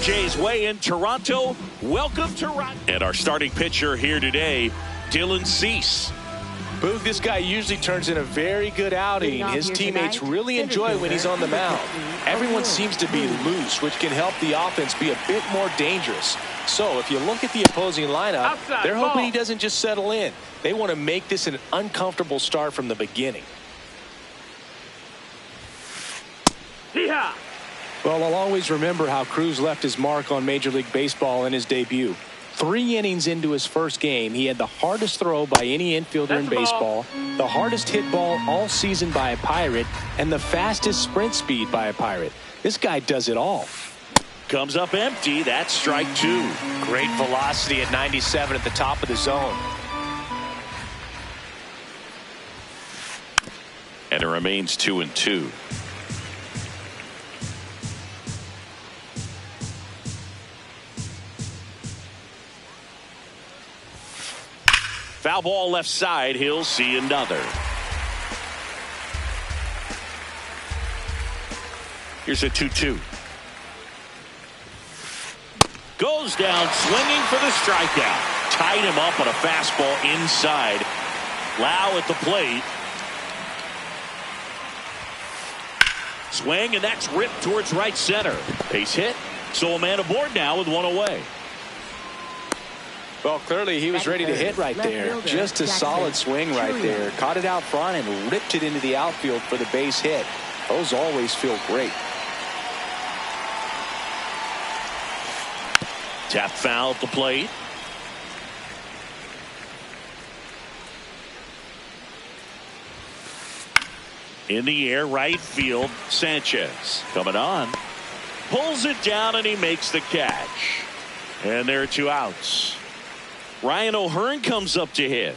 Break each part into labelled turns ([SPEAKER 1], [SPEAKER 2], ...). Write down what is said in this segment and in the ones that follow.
[SPEAKER 1] Jays way in Toronto. Welcome to Toronto. And our starting pitcher here today, Dylan Cease.
[SPEAKER 2] Booth, this guy usually turns in a very good outing. His teammates really enjoy when he's on the mound. Everyone seems to be loose, which can help the offense be a bit more dangerous. So if you look at the opposing lineup, they're hoping he doesn't just settle in. They want to make this an uncomfortable start from the beginning. Well, I'll always remember how Cruz left his mark on Major League Baseball in his debut. 3 innings into his first game, he had the hardest throw by any infielder in baseball, the hardest hit ball all season by a Pirate, and the fastest sprint speed by a Pirate. This guy does it all.
[SPEAKER 1] Comes up empty. That's strike 2.
[SPEAKER 2] Great velocity at 97 at the top of the zone.
[SPEAKER 1] And it remains 2-2. Foul ball left side. He'll see another. Here's a 2-2. Goes down swinging for the strikeout. Tied him up on a fastball inside. Lau at the plate. Swing, and that's ripped towards right center. Base hit. So a man aboard now with 1 away.
[SPEAKER 2] Well, clearly he was ready to hit right there. Just a solid swing right there. Caught it out front and ripped it into the outfield for the base hit. Those always feel great.
[SPEAKER 1] Tap foul at the plate. In the air, right field. Sanchez coming on. Pulls it down and he makes the catch. And there are 2 outs. Ryan O'Hearn comes up to hit.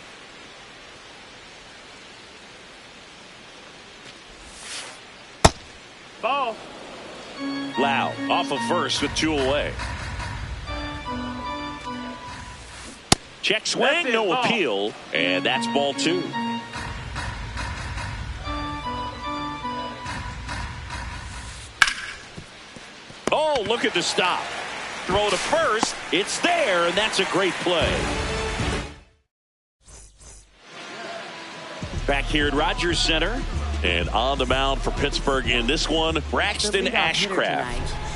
[SPEAKER 3] Ball.
[SPEAKER 1] Lau off of first with 2 away. Check swing, no appeal, and that's ball 2. Oh, look at the stop. Throw to first. It's there, and that's a great play. Back here at Rogers Center. And on the mound for Pittsburgh in this one, Braxton Ashcraft.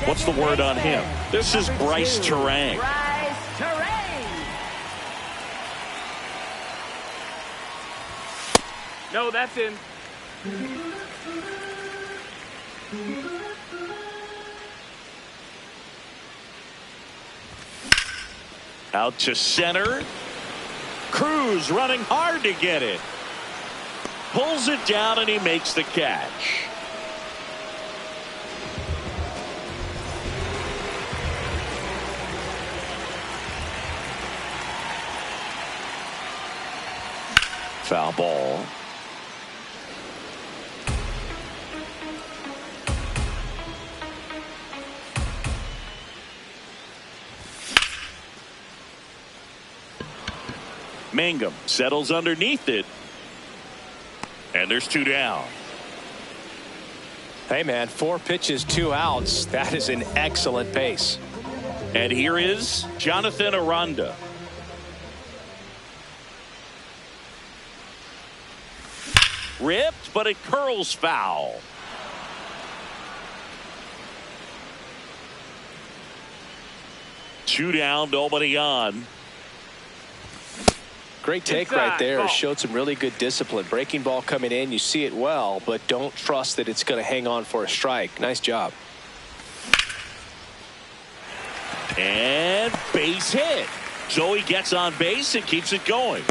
[SPEAKER 1] What's the word on him? This is Bryce Terang.
[SPEAKER 3] No, that's in.
[SPEAKER 1] Out to center. Cruz running hard to get it. Pulls it down and he makes the catch. Foul ball. Mangum settles underneath it. And there's 2 down.
[SPEAKER 2] Hey, man, 4 pitches, 2 outs. That is an excellent pace.
[SPEAKER 1] And here is Jonathan Aranda. Ripped, but it curls foul. Two down, nobody on.
[SPEAKER 2] Great take right there. Showed some really good discipline. Breaking ball coming in, you see it well, but don't trust that it's going to hang on for a strike. Nice job.
[SPEAKER 1] And base hit. So he gets on base and keeps it going.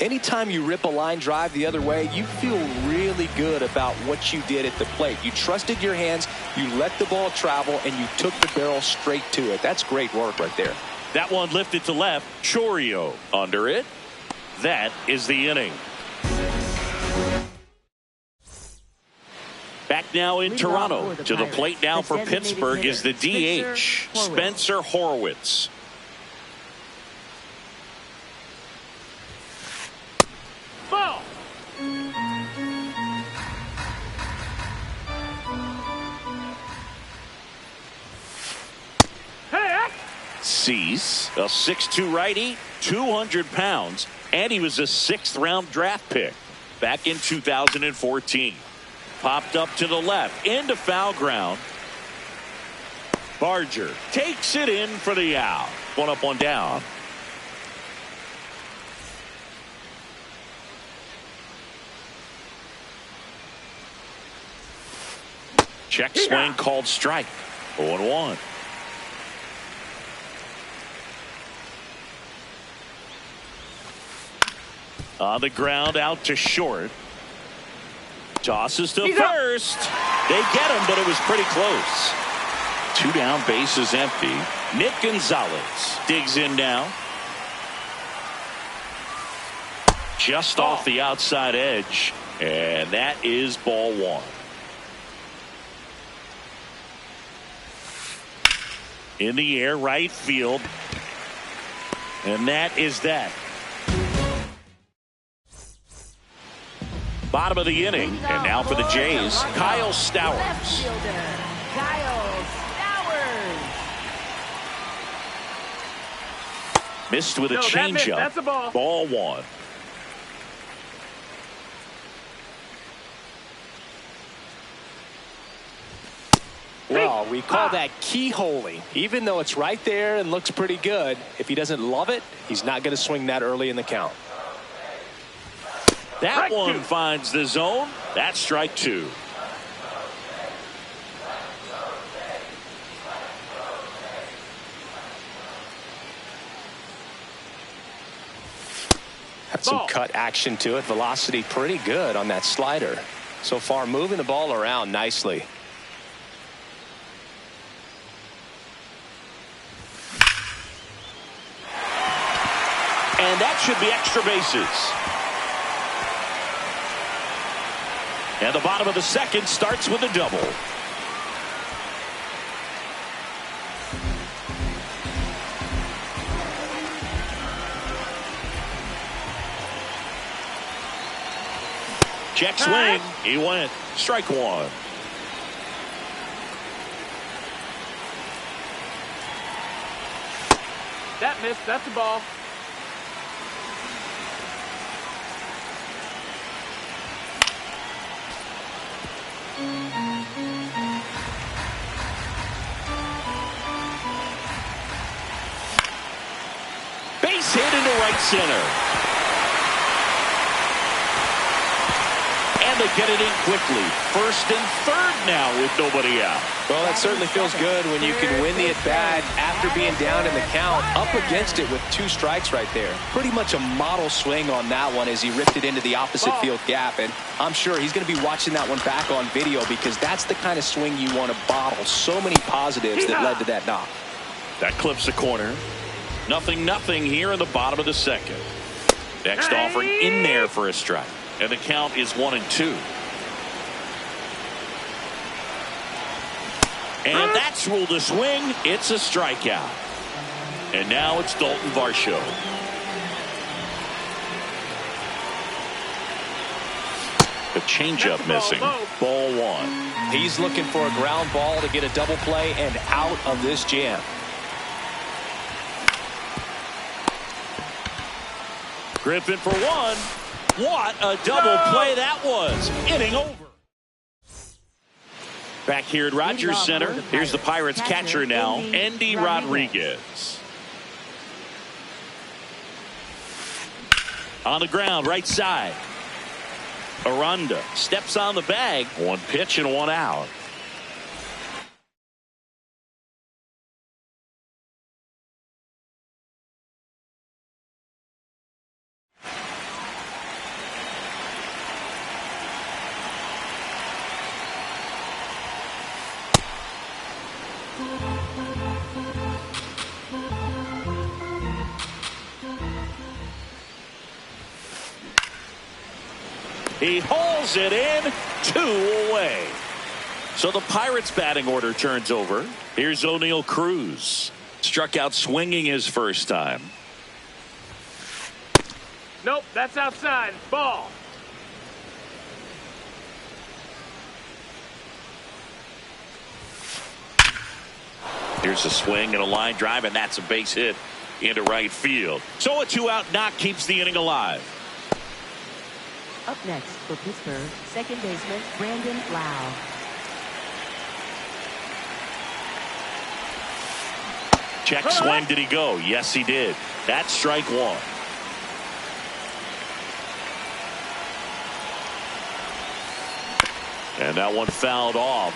[SPEAKER 2] Anytime you rip a line drive the other way, you feel really good about what you did at the plate. You trusted your hands, you let the ball travel, and you took the barrel straight to it. That's great work right there.
[SPEAKER 1] That one lifted to left. Chourio under it. That is the inning. Back now in Toronto. To the plate now for Pittsburgh is the DH, Spencer Horwitz.
[SPEAKER 3] Ball.
[SPEAKER 1] Cease, a 6'2" righty, 200 pounds, and he was a 6th-round draft pick back in 2014. Popped up to the left, into foul ground. Barger takes it in for the out. One up, one down. Check swing called strike. 0-1. On the ground, out to short. Tosses to first. They get him, but it was pretty close. 2 down, bases empty. Nick Gonzalez digs in now. Just off the outside edge, and that is ball 1. In the air, right field, and that is that. Bottom of the inning, and now for the Jays, Kyle Stowers. Missed with a changeup.
[SPEAKER 3] That's a ball.
[SPEAKER 1] Ball 1.
[SPEAKER 2] Well, we call that keyholing. Even though it's right there and looks pretty good, if he doesn't love it, he's not going to swing that early in the count.
[SPEAKER 1] That one finds the zone. That's strike 2.
[SPEAKER 2] Had some cut action to it. Velocity pretty good on that slider. So far, moving the ball around nicely.
[SPEAKER 1] And that should be extra bases. And the bottom of the second starts with a double. Check swing. He went. Strike 1.
[SPEAKER 3] That missed. That's a ball.
[SPEAKER 1] Base hit into right center. And they get it in quickly. First and third now with nobody out.
[SPEAKER 2] Well, that certainly feels good when you can win the at-bat after being down in the count, up against it with 2 strikes right there. Pretty much a model swing on that one as he ripped it into the opposite field gap. And I'm sure he's going to be watching that one back on video because that's the kind of swing you want to bottle. So many positives that led to that knock.
[SPEAKER 1] That clips the corner. 0-0 here in the bottom of the second. Next offering in there for a strike. And the count is 1-2. And that's ruled a swing. It's a strikeout. And now it's Dalton Varsho. The changeup missing. Ball 1.
[SPEAKER 2] He's looking for a ground ball to get a double play and out of this jam.
[SPEAKER 1] Griffin for 1. What a double play that was. Inning over. Back here at Rogers Center, here's the Pirates catcher now, Endy Rodriguez. On the ground, right side. Aranda steps on the bag. 1 pitch and 1 out. He hauls it in, 2 away. So the Pirates batting order turns over. Here's O'Neal Cruz. Struck out swinging his first time.
[SPEAKER 3] Nope, that's outside. Ball.
[SPEAKER 1] Here's a swing and a line drive, and that's a base hit into right field. So a 2-out knock keeps the inning alive.
[SPEAKER 4] Up next for Pittsburgh, second baseman Brandon Lau.
[SPEAKER 1] Check swing. Did he go? Yes, he did. That's strike one. And that one fouled off.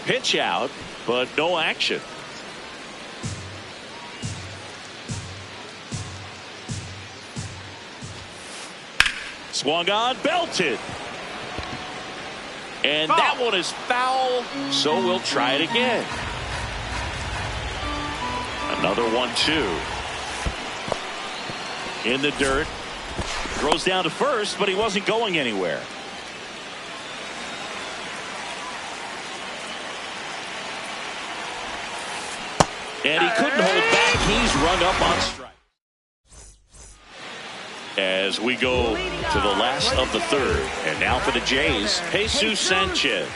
[SPEAKER 1] Pitch out, but no action. Swung on, belted. And that one is foul, so we'll try it again. Another 1-2. In the dirt. Throws down to first, but he wasn't going anywhere. And he couldn't hold back. He's rung up on strike. As we go to the last of the third. And now for the Jays, Jesus Sanchez.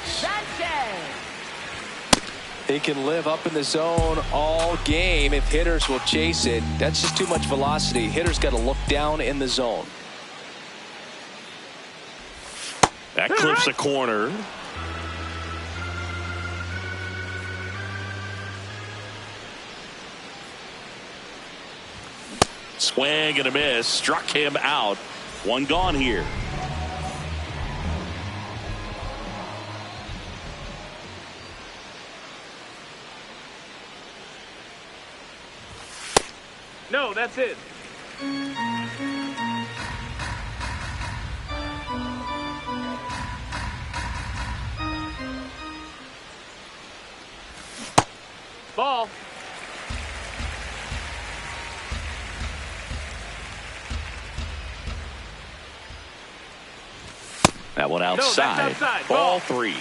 [SPEAKER 2] He can live up in the zone all game if hitters will chase it. That's just too much velocity. Hitters got to look down in the zone.
[SPEAKER 1] That clips a corner. Swing and a miss. Struck him out. One gone here.
[SPEAKER 3] No, that's it. Ball.
[SPEAKER 1] That one outside.
[SPEAKER 3] No, that's outside.
[SPEAKER 1] Ball 3.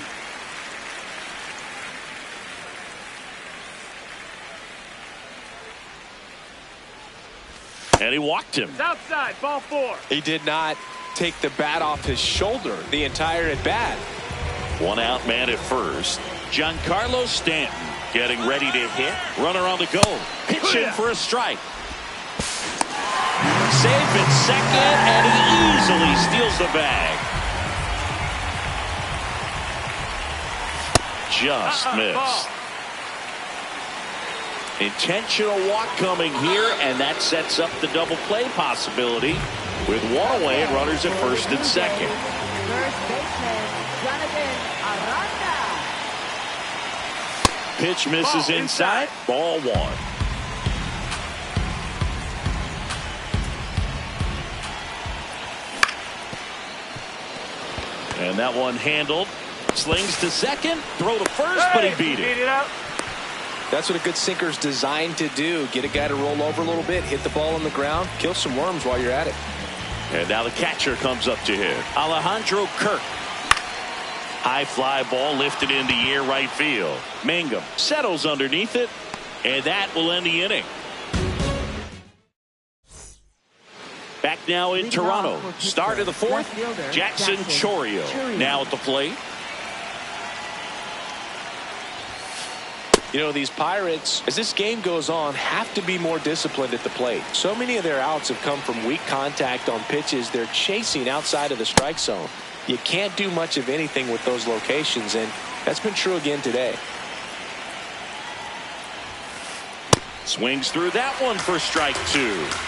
[SPEAKER 1] And he walked him.
[SPEAKER 3] It's outside. Ball 4.
[SPEAKER 2] He did not take the bat off his shoulder the entire at bat.
[SPEAKER 1] One out man at first. Giancarlo Stanton getting ready to hit. Runner on the go. Pitch in for a strike. Safe at second, and he easily steals the bag. Just missed. Intentional walk coming here, and that sets up the double play possibility with one away and runners at first and second.
[SPEAKER 4] First baseman Jonathan Aranda.
[SPEAKER 1] Pitch misses inside. Ball 1. And that one handled. Slings to second. Throw to first, but he beat it.
[SPEAKER 2] That's what a good sinker's designed to do. Get a guy to roll over a little bit, hit the ball on the ground, kill some worms while you're at it.
[SPEAKER 1] And now the catcher comes up to hit. Alejandro Kirk. High fly ball lifted in the air right field. Mangum settles underneath it, and that will end the inning. Back now in Toronto. Start of the fourth. Jackson Chourio now at the plate.
[SPEAKER 2] You know, these Pirates, as this game goes on, have to be more disciplined at the plate. So many of their outs have come from weak contact on pitches they're chasing outside of the strike zone. You can't do much of anything with those locations, and that's been true again today.
[SPEAKER 1] Swings through that one for strike 2.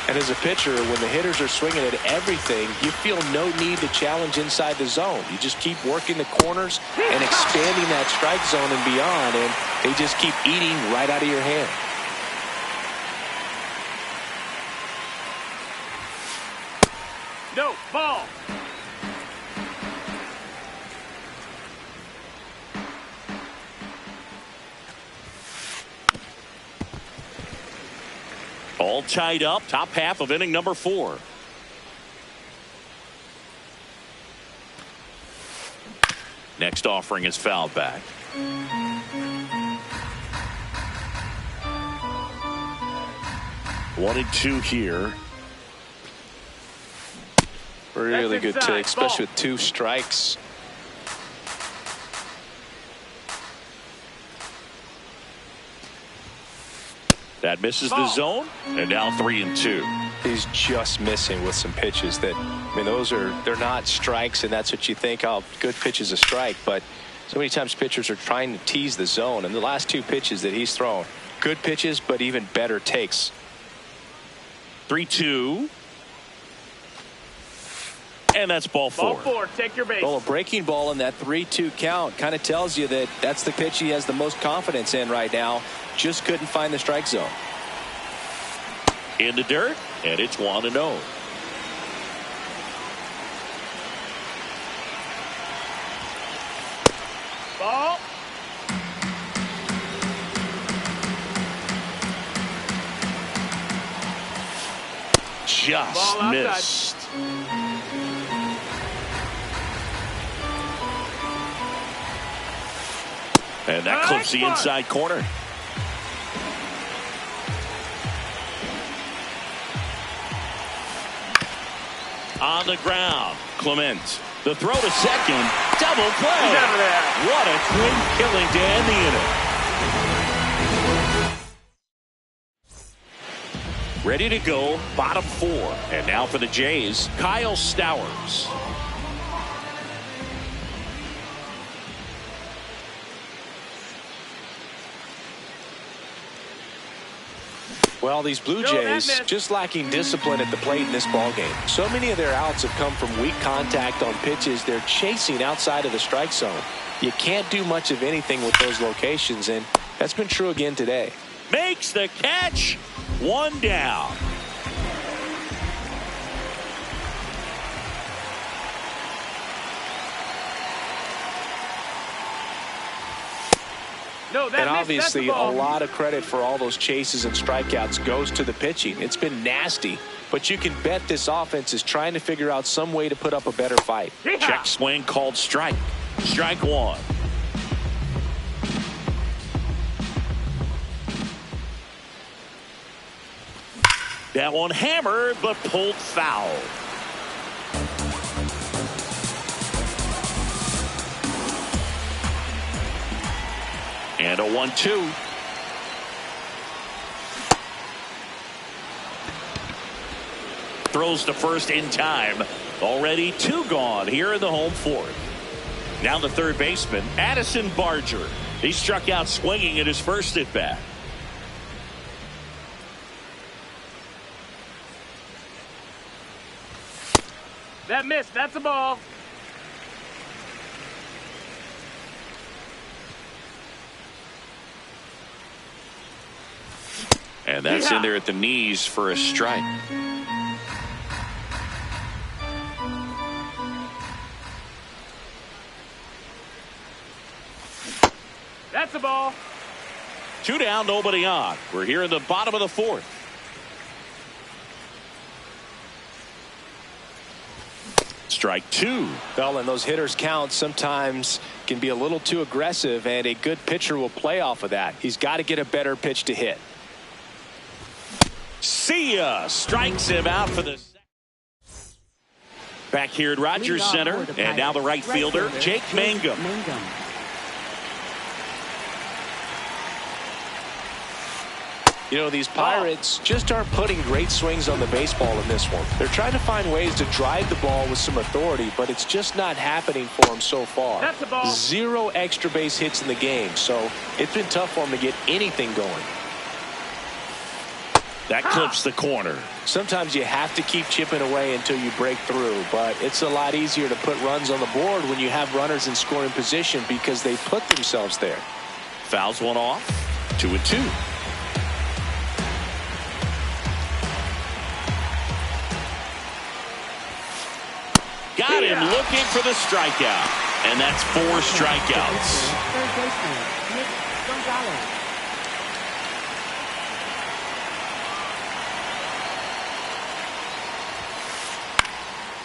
[SPEAKER 2] And as a pitcher, when the hitters are swinging at everything, you feel no need to challenge inside the zone. You just keep working the corners and expanding that strike zone and beyond, and they just keep eating right out of your hand.
[SPEAKER 3] No, ball.
[SPEAKER 1] All tied up. Top half of inning number 4. Next offering is fouled back. One and two here.
[SPEAKER 2] Really good
[SPEAKER 3] inside.
[SPEAKER 2] take, especially
[SPEAKER 3] Ball.
[SPEAKER 2] with 2 strikes.
[SPEAKER 1] That misses the
[SPEAKER 3] Ball.
[SPEAKER 1] zone, and now 3-2.
[SPEAKER 2] He's just missing with some pitches that, I mean, they're not strikes, and that's what you think, oh, good pitch is a strike. But so many times pitchers are trying to tease the zone, and the last 2 pitches that he's thrown, good pitches, but even better takes.
[SPEAKER 1] 3-2. And that's ball 4.
[SPEAKER 3] Ball 4. Take your base.
[SPEAKER 2] Well, a breaking ball in that 3-2 count kind of tells you that that's the pitch he has the most confidence in right now. Just couldn't find the strike zone.
[SPEAKER 1] In the dirt, and it's 1-0.
[SPEAKER 3] Ball.
[SPEAKER 1] Just
[SPEAKER 3] Ball outside.
[SPEAKER 1] missed. And that clips the inside corner. On the ground, Clement. The throw to second. Double play.
[SPEAKER 3] He's out of there.
[SPEAKER 1] What a quick killing to end the inning. Ready to go, bottom 4. And now for the Jays, Kyle Stowers.
[SPEAKER 2] Well, these Blue Jays just lacking discipline at the plate in this ballgame. So many of their outs have come from weak contact on pitches they're chasing outside of the strike zone. You can't do much of anything with those locations, and that's been true again today.
[SPEAKER 1] Makes the catch. 1 down.
[SPEAKER 3] No, that
[SPEAKER 2] And
[SPEAKER 3] missed.
[SPEAKER 2] obviously,
[SPEAKER 3] That's
[SPEAKER 2] a
[SPEAKER 3] the ball.
[SPEAKER 2] lot of credit for all those chases and strikeouts goes to the pitching. It's been nasty, but you can bet this offense is trying to figure out some way to put up a better fight.
[SPEAKER 3] Yeehaw.
[SPEAKER 1] Check swing called strike. Strike 1. That one hammered, but pulled foul. And a 1-2. Throws to first in time. Already 2 gone here in the home 4th. Now the third baseman, Addison Barger. He struck out swinging at his first at bat.
[SPEAKER 3] That missed. That's a ball.
[SPEAKER 1] And that's in there at the knees for a strike.
[SPEAKER 3] That's a ball.
[SPEAKER 1] 2 down, nobody on. We're here in the bottom of the 4th. Strike 2.
[SPEAKER 2] Well, and those hitters' counts sometimes can be a little too aggressive, and a good pitcher will play off of that. He's got to get a better pitch to hit.
[SPEAKER 1] See ya. Strikes him out for the back here at Rogers Center. And now the right fielder, Jake Mangum.
[SPEAKER 2] You know, these Pirates just aren't putting great swings on the baseball in this one. They're trying to find ways to drive the ball with some authority, but it's just not happening for them so far.
[SPEAKER 3] That's the ball.
[SPEAKER 2] 0 extra base hits in the game, so it's been tough for them to get anything going.
[SPEAKER 1] That clips the corner.
[SPEAKER 2] Sometimes you have to keep chipping away until you break through, but it's a lot easier to put runs on the board when you have runners in scoring position because they put themselves there.
[SPEAKER 1] Fouls one off. 2-2. Got him looking for the strikeout. And that's 4 strikeouts.
[SPEAKER 4] Third baseman, Nick Gonzalez.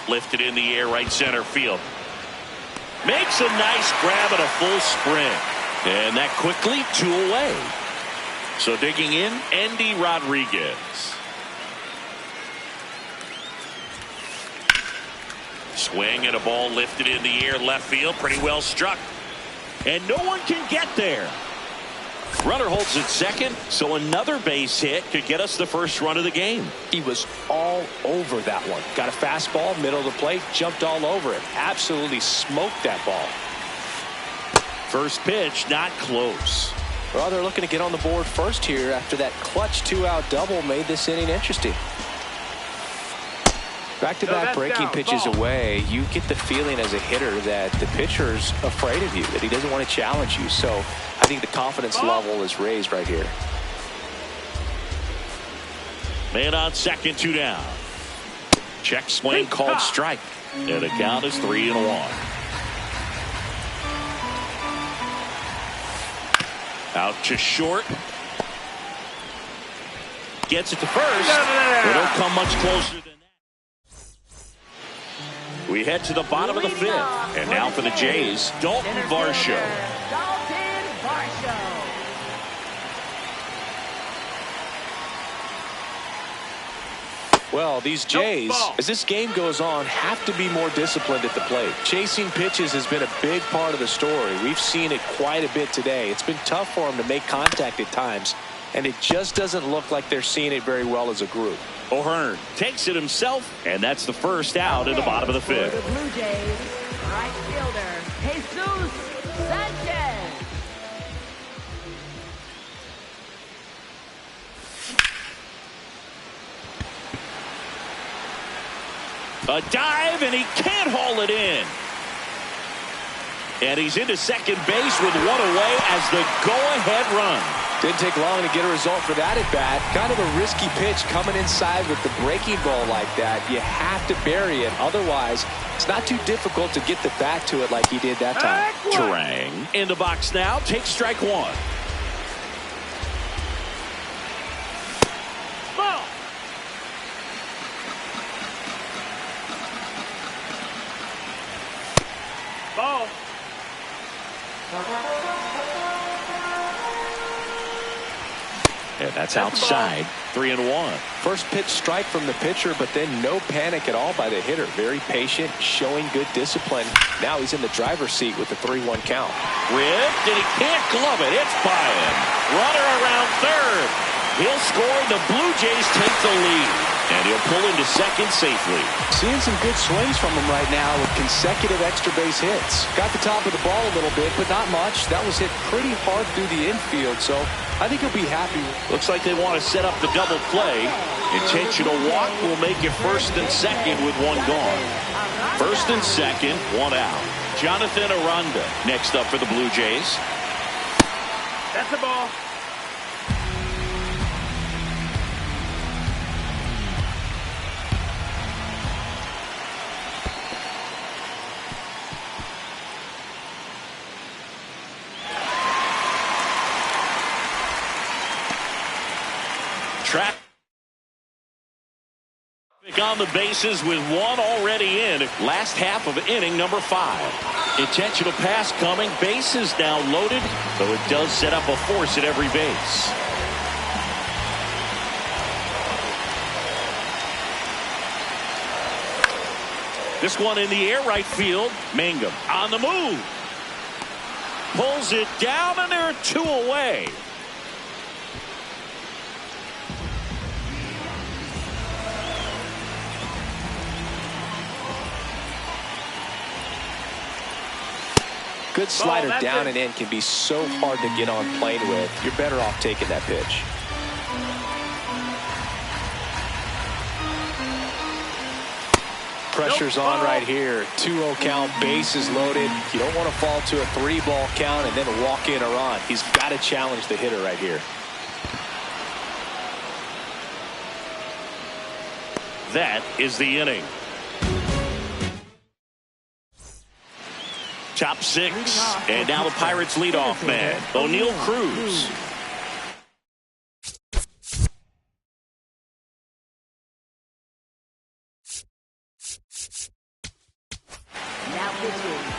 [SPEAKER 1] Lifted in the air, right center field. Makes a nice grab at a full sprint. And that quickly 2 away. So digging in, Andy Rodriguez. Swing and a ball lifted in the air left field. Pretty well struck. And no one can get there. Runner holds at second, so another base hit could get us the first run of the game.
[SPEAKER 2] He was all over that one. Got a fastball, middle of the plate, jumped all over it. Absolutely smoked that ball.
[SPEAKER 1] First pitch, not close.
[SPEAKER 2] Well, they're looking to get on the board first here after that clutch 2-out double made this inning interesting. Back-to-back breaking pitches away, you get the feeling as a hitter that the pitcher's afraid of you, that he doesn't want to challenge you. So I think the confidence level is raised right here.
[SPEAKER 1] Man on second, 2 down. Check swing called strike. And the count is 3-1. Out to short. Gets it to first. They don't come much closer than that. We head to the bottom of the fifth. And now for the Jays, Dalton Varsho.
[SPEAKER 4] Dalton Varsho.
[SPEAKER 2] Well, these Jays, as this game goes on, have to be more disciplined at the plate. Chasing pitches has been a big part of the story. We've seen it quite a bit today. It's been tough for them to make contact at times, and it just doesn't look like they're seeing it very well as a group.
[SPEAKER 1] O'Hearn takes it himself, and that's the first out in the bottom of the fifth.
[SPEAKER 4] For the Blue Jays, right fielder, Jesus Sanchez.
[SPEAKER 1] A dive, and he can't haul it in. And he's into second base with one away as the go-ahead run.
[SPEAKER 2] Didn't take long to get a result for that at bat. Kind of a risky pitch coming inside with the breaking ball like that. You have to bury it. Otherwise, it's not too difficult to get the bat to it like he did that time.
[SPEAKER 1] Terang in the box now. Takes strike one.
[SPEAKER 3] Ball. Ball.
[SPEAKER 1] And that's outside. 3-1.
[SPEAKER 2] First pitch strike from the pitcher, but then no panic at all by the hitter. Very patient, showing good discipline. Now he's in the driver's seat with the 3-1 count.
[SPEAKER 1] Ripped, and he can't glove it. It's by him. Runner around third. He'll score. The Blue Jays take the lead. And he'll pull into second safely.
[SPEAKER 2] Seeing some good swings from him right now with consecutive extra base hits. Got the top of the ball a little bit, but not much. That was hit pretty hard through the infield, so I think he'll be happy.
[SPEAKER 1] Looks like they want to set up the double play. Intentional walk will make it first and second with one gone. First and second, one out. Jonathan Aranda next up for the Blue Jays.
[SPEAKER 3] That's the ball.
[SPEAKER 1] Traffic on the bases with one already in. Last half of inning number 5. Intentional pass coming. Bases now loaded, though it does set up a force at every base. This one in the air, right field. Mangum on the move. Pulls it down, and there are 2 away.
[SPEAKER 2] Good slider down and in can be so hard to get on plane with. You're better off taking that pitch. Pressure's on right here. 2-0 count, bases loaded. You don't want to fall to a 3-ball count and then walk in a run. He's got to challenge the hitter right here.
[SPEAKER 1] That is the inning. Top 6, and now the Pirates leadoff man, O'Neal Cruz.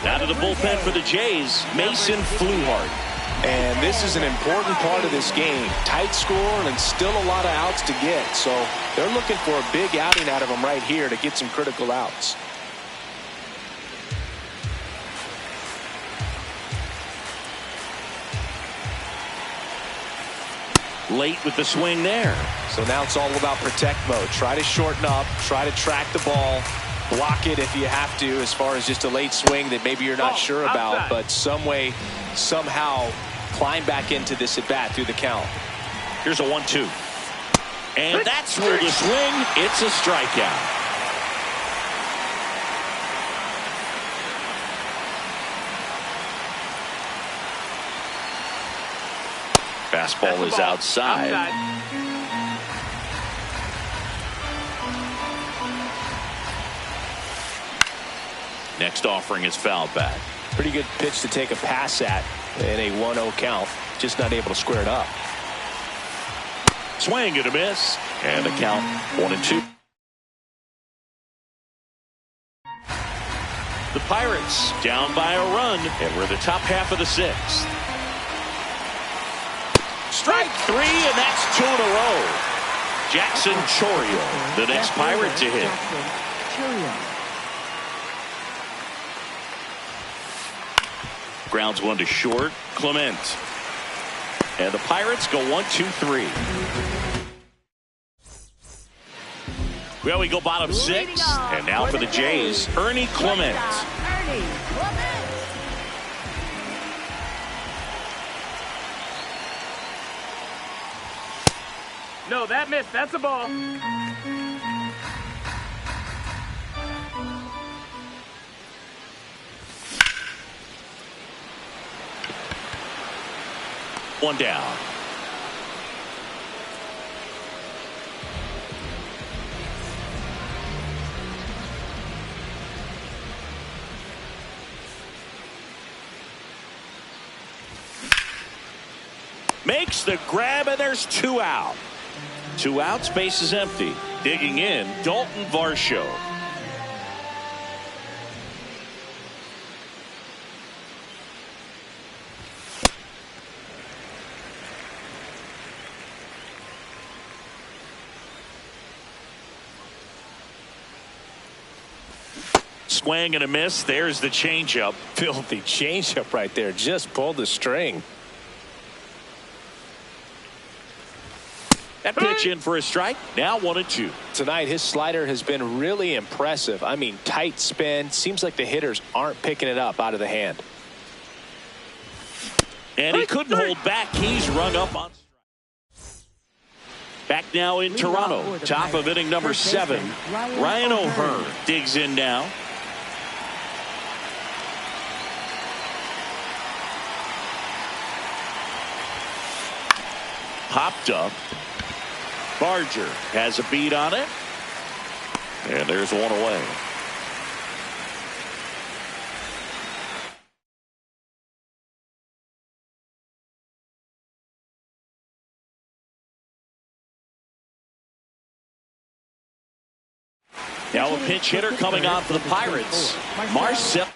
[SPEAKER 1] Out of the bullpen for the Jays, Mason Fluhart.
[SPEAKER 2] And this is an important part of this game. Tight score and still a lot of outs to get. So they're looking for a big outing out of him right here to get some critical outs.
[SPEAKER 1] late with the swing there.
[SPEAKER 2] So now it's all about protect mode. Try to shorten up, try to track the ball, block it if you have to, as far as just a late swing that maybe you're not sure about,
[SPEAKER 3] outside.
[SPEAKER 2] but some way, somehow climb back into this at bat through the count.
[SPEAKER 1] Here's a 1-2. And that's where the swing. It's a strikeout. Fastball is outside. Next offering is fouled back.
[SPEAKER 2] Pretty good pitch to take a pass at in a 1-0 count. Just not able to square it up.
[SPEAKER 1] Swing and a miss. And the count 1-2. The Pirates down by a run, and we're the top half of the sixth. Strike three, and that's 2 in a row. Jackson Chourio, the next Pirate to hit. Grounds one to short. Clement. And the Pirates go 1-2-3. Well, we go bottom six. And now for the Jays, Ernie Clement.
[SPEAKER 3] No, that missed. That's a ball.
[SPEAKER 1] One down. Makes the grab, and there's 2 out. 2 outs, base is empty. Digging in, Dalton Varsho. Swing and a miss. There's the changeup.
[SPEAKER 2] Filthy changeup right there. Just pulled the string.
[SPEAKER 1] That pitch in for a strike. Now 1-2.
[SPEAKER 2] Tonight, his slider has been really impressive. I mean, tight spin. Seems like the hitters aren't picking it up out of the hand.
[SPEAKER 1] And he couldn't hold back. He's rung up on strike. Back now in Toronto. Top of inning number 7. Ryan O'Hearn digs in now. Popped up. Barger has a beat on it. And there's one away. Now a pinch hitter coming on for the Pirates. Marcel.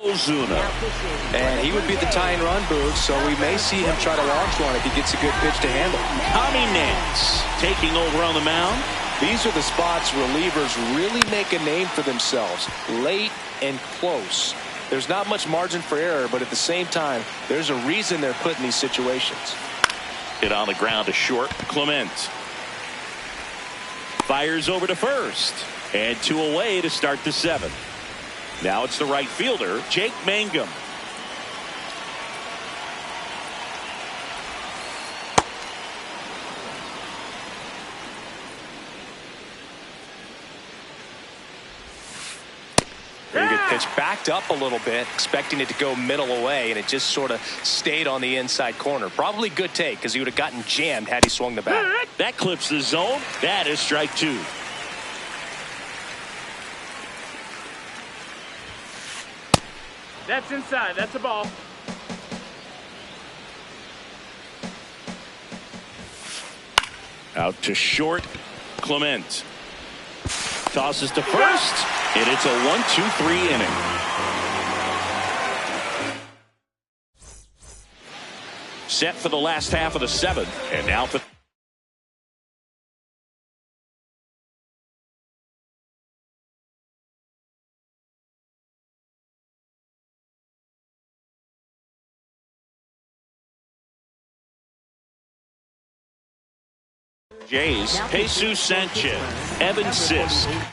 [SPEAKER 1] Ozuna.
[SPEAKER 2] And he would be the tying run, Boog, so we may see him try to launch one if he gets a good pitch to handle.
[SPEAKER 1] Tommy Nance taking over on the mound.
[SPEAKER 2] These are the spots relievers really make a name for themselves. Late and close. There's not much margin for error, but at the same time, there's a reason they're put in these situations.
[SPEAKER 1] Hit on the ground to short. Clement. Fires over to first. And 2 away to start the 7th. Now it's the right fielder, Jake Mangum.
[SPEAKER 2] Very good pitch. Backed up a little bit, expecting it to go middle away, and it just sort of stayed on the inside corner. Probably good take, because he would have gotten jammed had he swung the bat.
[SPEAKER 1] That clips the zone. That is strike 2.
[SPEAKER 3] That's inside. That's a ball.
[SPEAKER 1] Out to short. Clement. Tosses to first. And it's a 1-2-3 inning. set for the last half of the seventh. And now for Jays, Jesus Sanchez, Evan Sisk.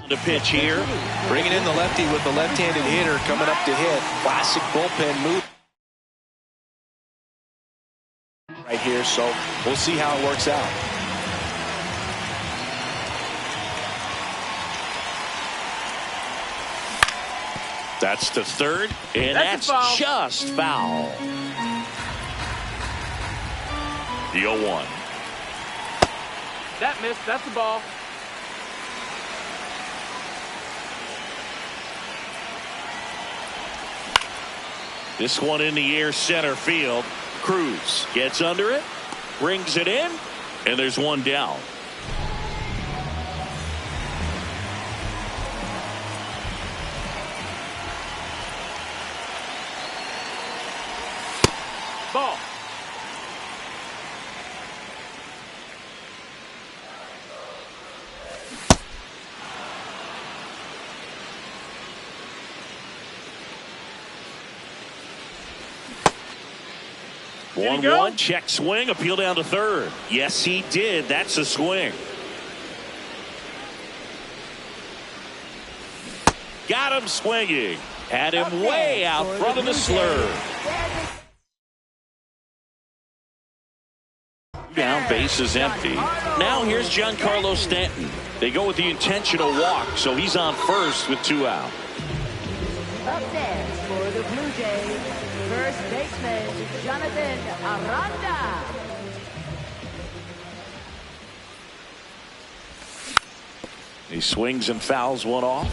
[SPEAKER 1] The pitch here.
[SPEAKER 2] Bringing in the lefty with the left-handed hitter coming up to hit. Classic bullpen move right here, so we'll see how it works out.
[SPEAKER 1] That's the third, and that's just foul. The 0-1.
[SPEAKER 3] That missed. That's the ball.
[SPEAKER 1] This one in the air, center field. Cruz gets under it, brings it in, and there's one down.
[SPEAKER 3] Ball.
[SPEAKER 1] Did 1-1, check swing, appeal down to third. Yes, he did. That's a swing. Got him swinging. Had him way out front of the slur. Down, base is empty. Now here's Giancarlo Stanton. They go with the intentional walk, so he's on first with 2 out.
[SPEAKER 4] Up next for the Blue Jays, first baseman Jonathan Aranda.
[SPEAKER 1] He swings and fouls one off.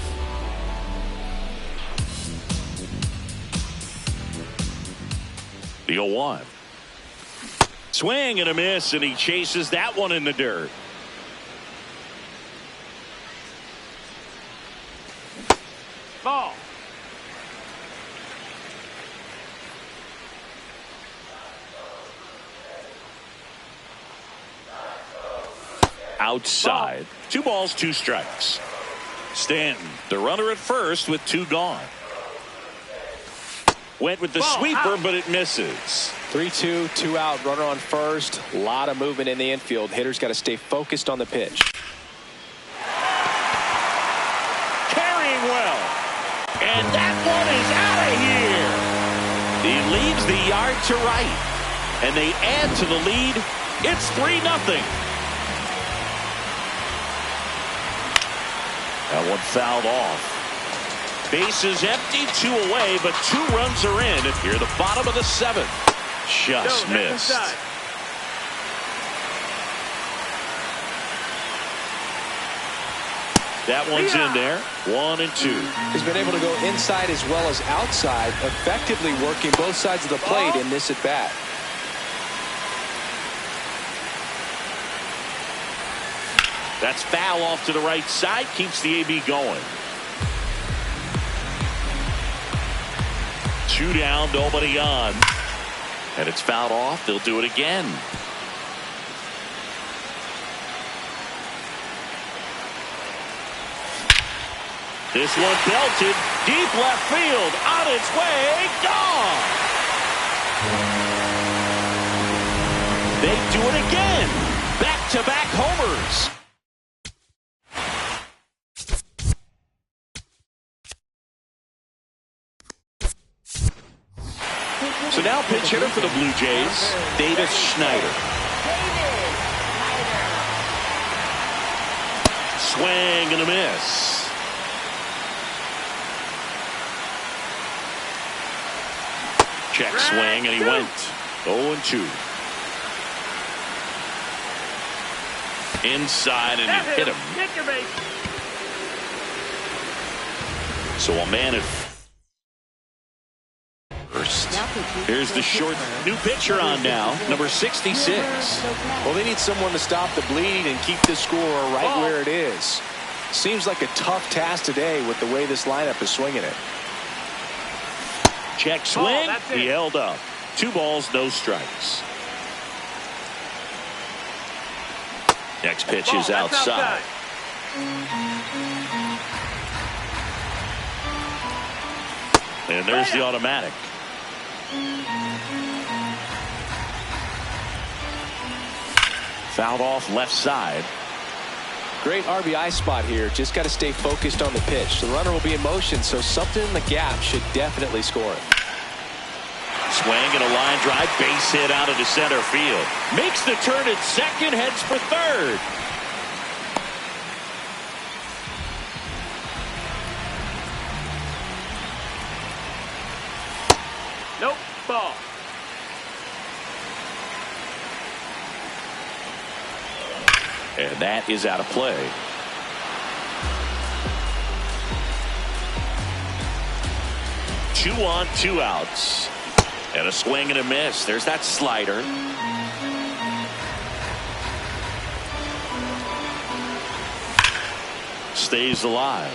[SPEAKER 1] The 0-1. Swing and a miss, and he chases that one in the dirt.
[SPEAKER 3] Ball.
[SPEAKER 1] Outside. 2 balls, 2 strikes. Stanton, the runner at first with 2 gone. Went with the sweeper, but it misses.
[SPEAKER 2] 3-2, 2 out, runner on first. A lot of movement in the infield. Hitter's got to stay focused on the pitch.
[SPEAKER 1] Carrying well. And that one is out of here. He leaves the yard to right. And they add to the lead. It's 3-0. That one fouled off. Base is empty, 2 away, but 2 runs are in here at the bottom of the 7th. Just missed. That one's in there. 1 and 2.
[SPEAKER 2] He's been able to go inside as well as outside, effectively working both sides of the plate in this at bat.
[SPEAKER 1] That's foul off to the right side, keeps the AB going. 2 down, nobody on. And it's fouled off. They'll do it again. This one belted deep left field, on its way, gone. They do it again. Back-to-back homers. So now pitch hitter for the Blue Jays, Davis Schneider. Swing and a miss. Check swing, and he went 0-2. Inside, and he hit him. So a man at first. Here's the short new pitcher on now, number 66.
[SPEAKER 2] Well, they need someone to stop the bleeding and keep this score right where it is. Seems like a tough task today with the way this lineup is swinging it.
[SPEAKER 1] Check swing. He held up. 2 balls, no strikes. Next pitch is outside. And there's the automatic. Fouled off left side.
[SPEAKER 2] Great RBI spot here. Just got to stay focused on the pitch. The runner will be in motion, so something in the gap should definitely score it.
[SPEAKER 1] Swing and a line drive, base hit out into center field. Makes the turn at second, heads for third.
[SPEAKER 3] Nope, ball.
[SPEAKER 1] And that is out of play. Two on, 2 outs. And a swing and a miss. There's that slider. Stays alive.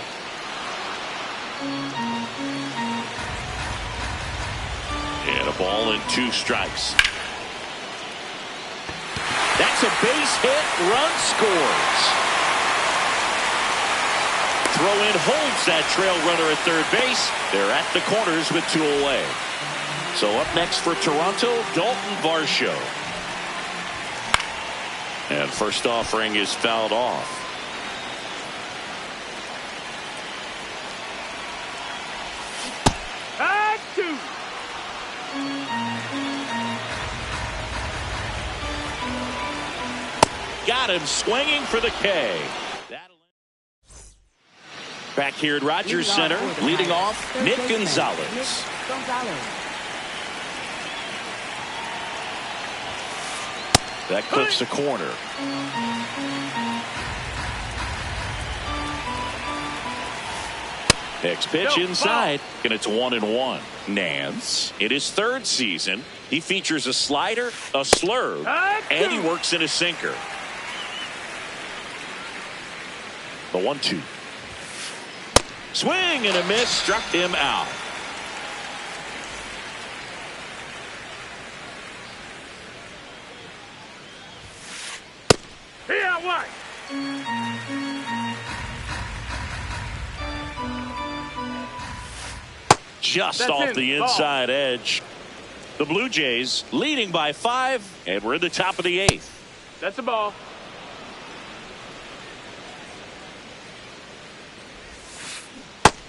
[SPEAKER 1] And a ball and 2 strikes. That's a base hit. Run scores. Throw in holds that trail runner at third base. They're at the corners with 2 away. So up next for Toronto, Dalton Varsho. And first offering is fouled off.
[SPEAKER 3] High 2.
[SPEAKER 1] Got him swinging for the K. Back here at Rogers Center, leading off, Nick Gonzalez. That clips the corner. Next pitch inside, and it's 1-1. Nance, in his 3rd season, he features a slider, a slurve, and he works in a sinker. The 1-2. Swing and a miss, struck him out.
[SPEAKER 3] Here, what?
[SPEAKER 1] Just off the inside edge. The Blue Jays leading by 5, and we're in the top of the 8th.
[SPEAKER 3] That's a ball.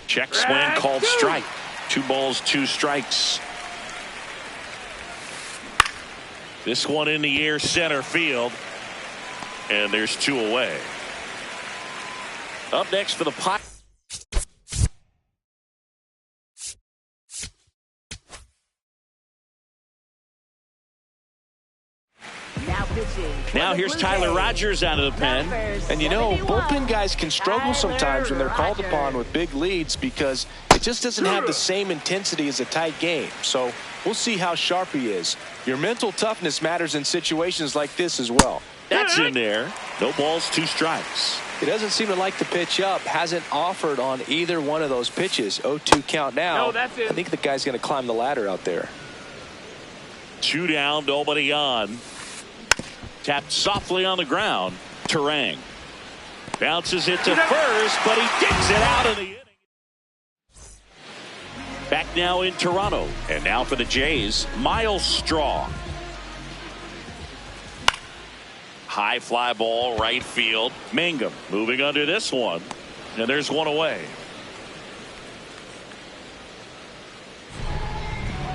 [SPEAKER 1] Check swing called strike. 2 balls, 2 strikes. This one in the air center field. And there's 2 away. Up next for the Pirates. Now here's Tyler Rogers out of the pen.
[SPEAKER 2] And you know, bullpen guys can struggle sometimes when they're called upon with big leads because it just doesn't have the same intensity as a tight game. So we'll see how sharp he is. Your mental toughness matters in situations like this as well.
[SPEAKER 1] That's in there. No balls, 2 strikes.
[SPEAKER 2] He doesn't seem to like the pitch up. Hasn't offered on either one of those pitches. 0-2 count now.
[SPEAKER 3] No, that's it.
[SPEAKER 2] I think the guy's going to climb the ladder out there.
[SPEAKER 1] 2 down, nobody on. Tapped softly on the ground. Terang bounces it to first, but he digs it out of the inning. Back now in Toronto, and now for the Jays, Miles Strong. High fly ball, right field. Mangum moving under this one, and there's 1 away.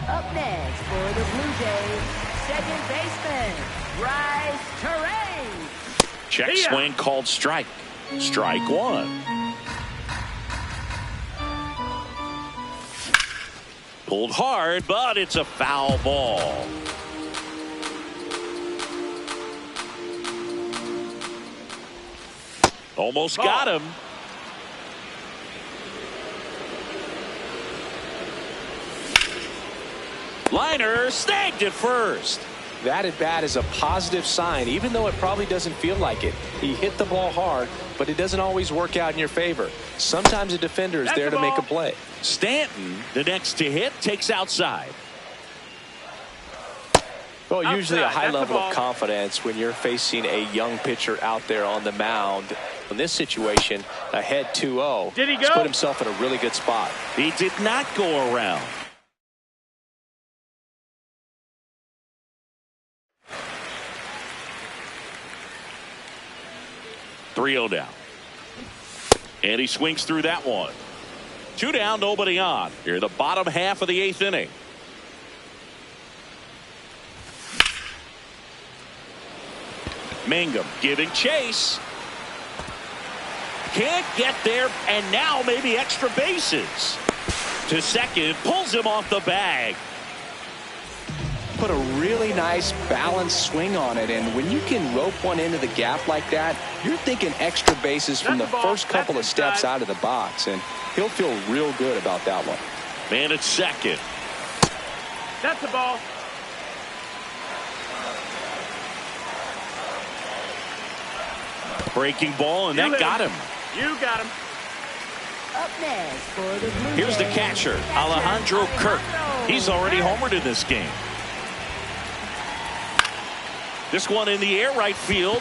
[SPEAKER 4] Up next for the Blue Jays, second baseman, Bryce Terang.
[SPEAKER 1] Check swing called strike. Strike 1. Pulled hard, but it's a foul ball. Almost got him. liner snagged at first.
[SPEAKER 2] That at bat is a positive sign, even though it probably doesn't feel like it. He hit the ball hard, but it doesn't always work out in your favor. Sometimes a defender is there to make a play.
[SPEAKER 1] Stanton, the next to hit, takes outside.
[SPEAKER 2] Well, usually a high
[SPEAKER 3] That's
[SPEAKER 2] level
[SPEAKER 3] the ball.
[SPEAKER 2] of confidence when you're facing a young pitcher out there on the mound. In this situation, ahead 2-0.
[SPEAKER 3] Did he
[SPEAKER 2] He's
[SPEAKER 3] go?
[SPEAKER 2] put himself in a really good spot.
[SPEAKER 1] He did not go around. Three-0 down. And he swings through that one. 2 down, nobody on. Here in the bottom half of the 8th inning. Mangum giving chase. Can't get there, and now maybe extra bases. To second, pulls him off the bag.
[SPEAKER 2] Put a really nice balanced swing on it, and when you can rope one into the gap like that, you're thinking extra bases from the
[SPEAKER 3] That's the ball.
[SPEAKER 2] first couple of
[SPEAKER 3] That's
[SPEAKER 2] steps
[SPEAKER 3] inside.
[SPEAKER 2] out of the box, and he'll feel real good about that one.
[SPEAKER 1] Man at second.
[SPEAKER 3] That's the ball.
[SPEAKER 1] Breaking ball, and that got him.
[SPEAKER 3] You got him.
[SPEAKER 4] Up next for the Blue
[SPEAKER 1] Here's the
[SPEAKER 4] Jays,
[SPEAKER 1] catcher, Alejandro Kirk. He's already homered in this game. This one in the air right field.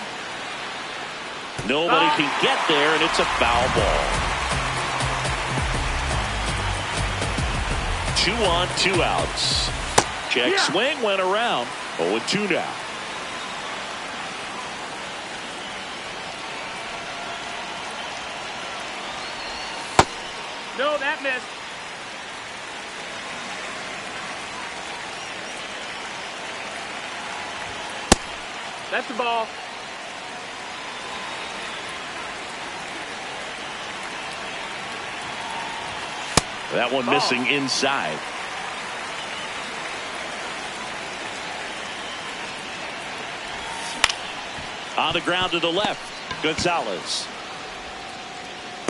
[SPEAKER 1] Nobody can get there, and it's a foul ball. 2 on, 2 outs. Check swing went around. 0-2 now.
[SPEAKER 3] No, that missed. That's the ball.
[SPEAKER 1] That one missing inside. On the ground to the left, Gonzalez.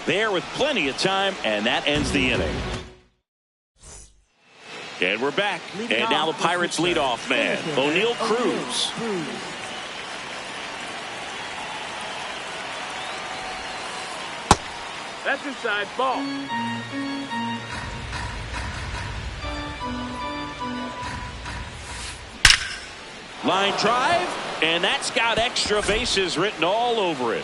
[SPEAKER 1] There with plenty of time, and that ends the inning. And we're back. And now the Pirates leadoff man, O'Neal Cruz.
[SPEAKER 3] That's inside. Ball.
[SPEAKER 1] Line drive, and that's got extra bases written all over it.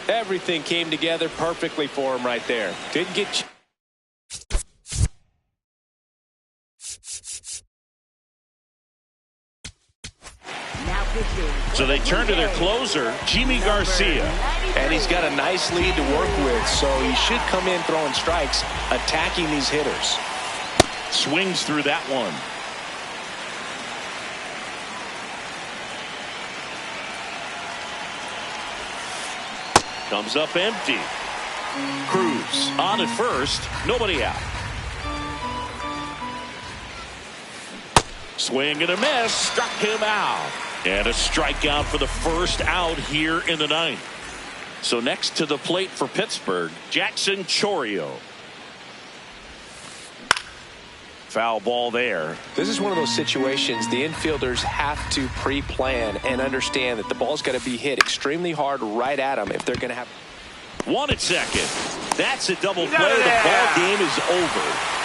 [SPEAKER 2] Everything came together perfectly for him right there. Didn't get...
[SPEAKER 4] Now pitching.
[SPEAKER 1] So they turn to their closer, Jimmy Garcia.
[SPEAKER 2] And he's got a nice lead to work with, so he should come in throwing strikes, attacking these hitters.
[SPEAKER 1] Swings through that one. Comes up empty. Cruz on at first, nobody out. Swing and a miss, struck him out. And a strikeout for the first out here in the 9th. So next to the plate for Pittsburgh, Jackson Chourio. Foul ball there.
[SPEAKER 2] This is one of those situations the infielders have to pre-plan and understand that the ball's got to be hit extremely hard right at them if they're going to have...
[SPEAKER 1] 1 at second. That's a double
[SPEAKER 3] He's
[SPEAKER 1] play.
[SPEAKER 3] out of
[SPEAKER 1] The
[SPEAKER 3] there.
[SPEAKER 1] ball game is over.